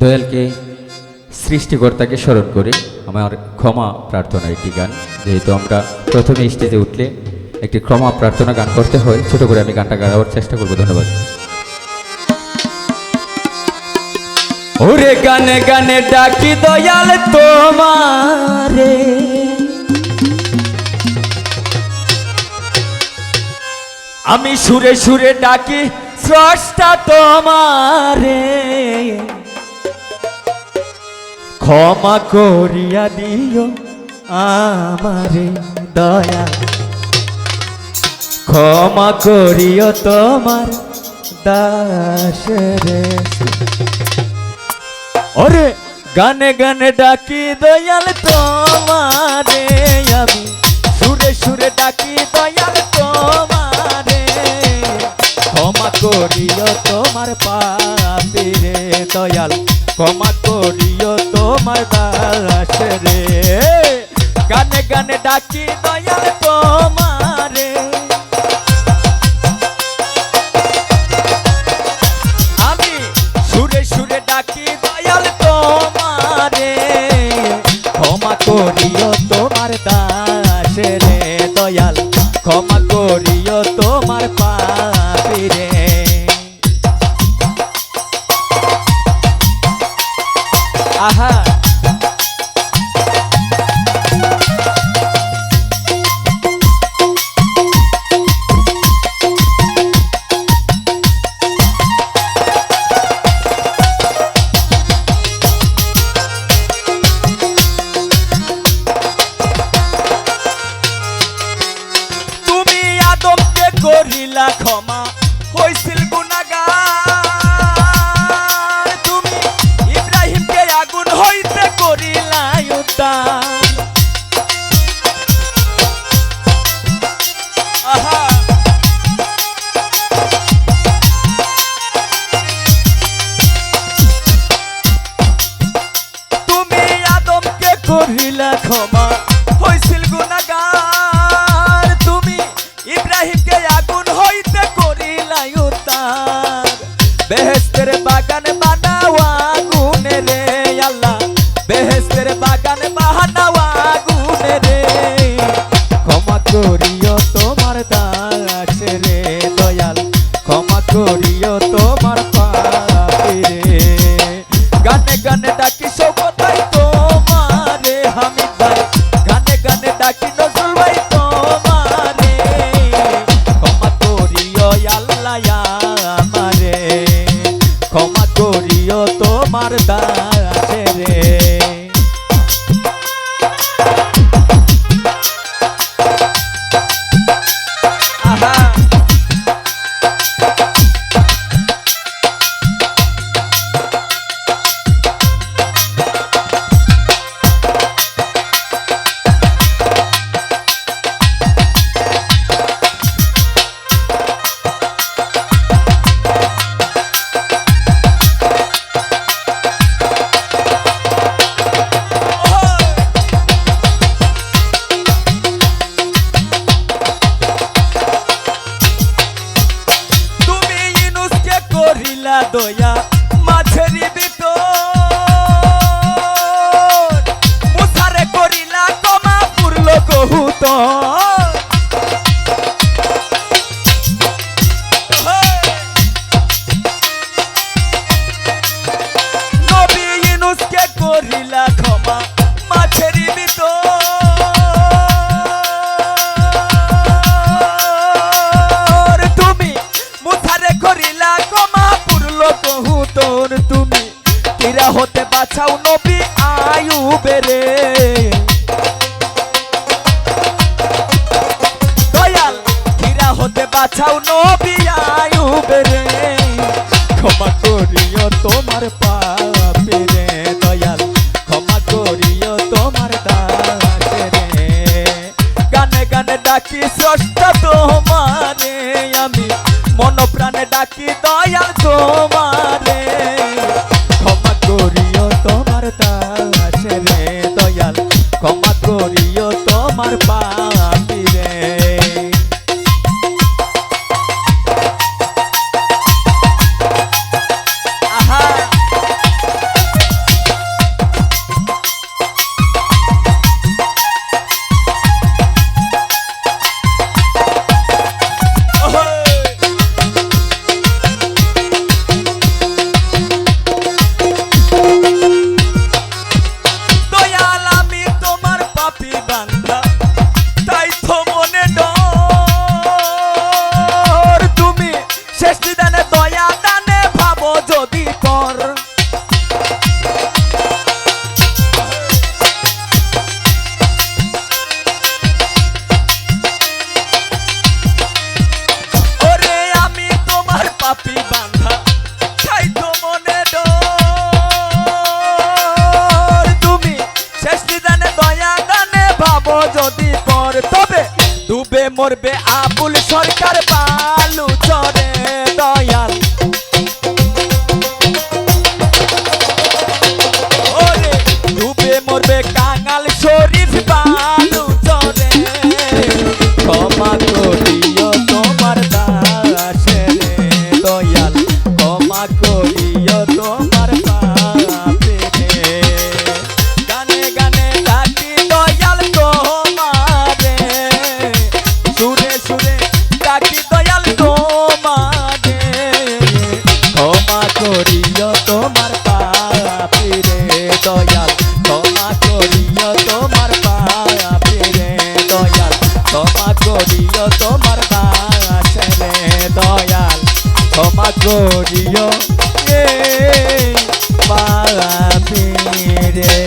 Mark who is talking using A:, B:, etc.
A: দয়ালকে সৃষ্টিকর্তাকে স্মরণ করে আমার ক্ষমা প্রার্থনা একটি গান। যেহেতু আমরা প্রথমে স্টেজে উঠলে একটি ক্ষমা প্রার্থনা গান করতে হয়, ছোট করে আমি গানটা গাওয়ার চেষ্টা করব। ধন্যবাদ। ওরে গানে গানে ডাকি দয়াল তোমারে, আমি সুরে সুরে ডাকি স্রষ্টা তোমারে, ক্ষমা করিয়া দিও আমারে দয়াল, ক্ষমা করিও তোমার দাসরে। ওরে গানে গানে ডাকি দয়াল তোমারে, আমি সুরে সুরে ডাকি দয়াল তোমারে, ক্ষমা করিও তোমার পাপীরে দয়াল, ক্ষমা করিও তোমার দাসরে। গানে গানে ডাকি দয়াল তোমারে, আমি সুরে সুরে ডাকি দয়াল তোমারে, ক্ষমা করিও তোমার দাসরে দয়াল, ক্ষমা করিও তোমার পাপীরে। আহা তুমি আদমকে করিলা ক্ষমা, হইছিল গুনাহগার, তুমি ইব্রাহিমকে আগুন হইতে করিলা উদ্ধার। আহা তুমি আদমকে করিলা ক্ষমা, হইছিল গুনাহগার, তুমি ইব্রাহিমকে আগুন হইতে করিলা উদ্ধার। বেহেশতের বাগান বানাও আগুনে রে আল্লাহ, বেহেশতের বাগান বানাও আগুনে রে, ক্ষমা করিও তোমার দাস রে দয়াল, ক্ষমা করিও তোমার পাপীরে। গানে গানে ডাকি সৌগতাই তোমারে হামিদ ভাই, গানে গানে ডাকি নজরুল ভাই তোমারে, ক্ষমা করিও আল্লাহ আমারে, ক্ষমা করিও তোমার দাসে রে। আহা তুমি ইউনুসকে করিলা দয়া মাছেরি ভিতর, মুসারে করিলা ক্ষমা পুরল কহুতর। নবী ইউনুসকে করিলা ক্ষমা মাছেরি ভিতর, তুমি মুসারে করিলা ক্ষমা পুরল কহুতর, তুমি কিরা হতে বাঁচাও নবী আইয়ুবে রে দয়াল, কিরা হতে বাঁচাও নবী আইয়ুবে রে, ক্ষমা করিও তোমার পাপীরে দয়াল, ক্ষমা করিও তোমার দাসে রে। গানে গানে ডাকি স্রষ্টা তোমারে, আমি মন প্রাণে ডাকি দয়াল তোমারে, ক্ষমা করিও তোমার দাসে রে দয়াল,
B: মরবে আবুল সরকার বালু চরে দয়াল ওরে ডুবে মরবে কাঙাল শরীফ বালু চরে ক্ষমা করিও তোমার দাসে রে দয়াল ক্ষমা করিও তোমার পাপে রে গানে গানে ডাকি দয়াল তোমারে সুরে সুরে ডাকি দয়াল তোমারে ক্ষমা করিও তোমার পাপে রে দয়াল ক্ষমা করিও তোমার পাপে রে দয়াল ক্ষমা করিও তোমার দাসে রে দয়াল ক্ষমা করিও পাপে রে